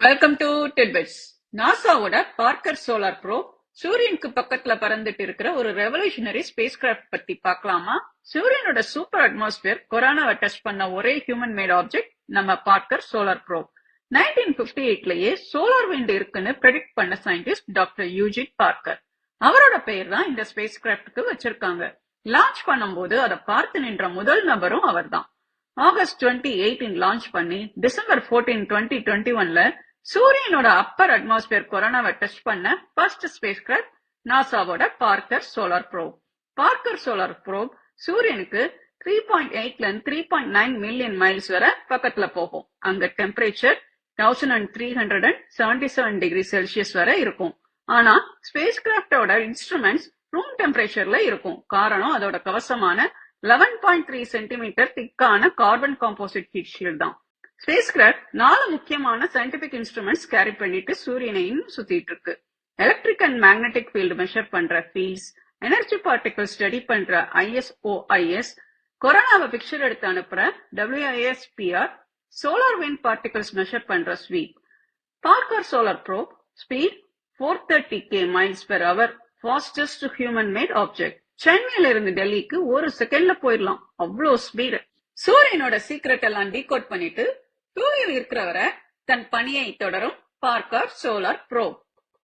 Welcome to titbits. நாசாவோட Parker solar probe சூரியனுக்கு பக்கத்துல பறந்துட்டு இருக்கிற ஒரு ரெவல்யூஷனரி ஸ்பேஸ் கிராஃப்ட் பத்தி பார்க்கலாமா? சூரியனோட சூப்பர் அட்மாஸ்பியர் கொரோனாவை டச் பண்ண ஒரே ஹியூமன் மேட் ஆப்ஜெக்ட் நம்ம பார்க்கர் சோலார் ப்ரோப். 1958லயே சோலார் விண்ட் இருக்குன்னு ப்ரெடிக்ட் பண்ண சயின்டிஸ்ட் டாக்டர் யூஜின் பார்க்கர். அவரோட பெயர் தான் இந்த ஸ்பேஸ் கிராஃப்டுக்கு வச்சிருக்காங்க. லான்ச் பண்ணும்போது அதை பார்த்து நின்ற முதல் நபரும் அவர் தான். ஆகஸ்ட் 2018 லான்ச் பண்ணி டிசம்பர் 14, 2021ல சூரியனோட அப்பர் அட்மாஸ்பியர் கொரோனாவை டச் பண்ண ஃபர்ஸ்ட் ஸ்பேஸ் கிராஃப்ட் நாசாவோட Parker solar probe. Parker solar probe சூரியனுக்கு 3.8 ல 3.9 மில்லியன் மைல்ஸ் வரை பக்கத்துல போகும். அங்க டெம்பரேச்சர் 1377 டிகிரி செல்சியஸ் வரை இருக்கும். ஆனா ஸ்பேஸ் கிராஃப்டோட இன்ஸ்ட்ருமெண்ட்ஸ் ரூம் டெம்பரேச்சர்ல இருக்கும். காரணம் அதோட கவசமான 11.3 சென்டிமீட்டர் திக்கான கார்பன் காம்போசிட் ஹீட் ஷீல்ட் தான். ஸ்பேஸ் கிராஃப்ட் 4 முக்கியமான சயின்டிபிக் இன்ஸ்ட்ருமெண்ட்ஸ் கேரி பண்ணிட்டு சூரியனையும் சுத்திட்டு இருக்கு. Electric and magnetic field measure பண்ற ஃபீல்ட்ஸ், எனர்ஜி பார்ட்டிகல் ஸ்டடி பண்ற ISOIS, கொரோனாவை பிக்சர் எடுத்து அனுப்புற WISPR, solar wind particles measure பண்ற ஸ்வீப். Parker solar probe speed 430 miles per hour, fastest human made object. சென்னையில இருந்து டெல்லிக்கு ஒரு செகண்ட்ல போயிடலாம், அவ்வளோ ஸ்பீடு. சூரியனோட சீக்ரெட் எல்லாம் டீகோட் பண்ணிட்டு சூரியன் இருக்கிறவரை தன் பணியை தொடரும் பார்க்கர் சோலார் ப்ரோப்.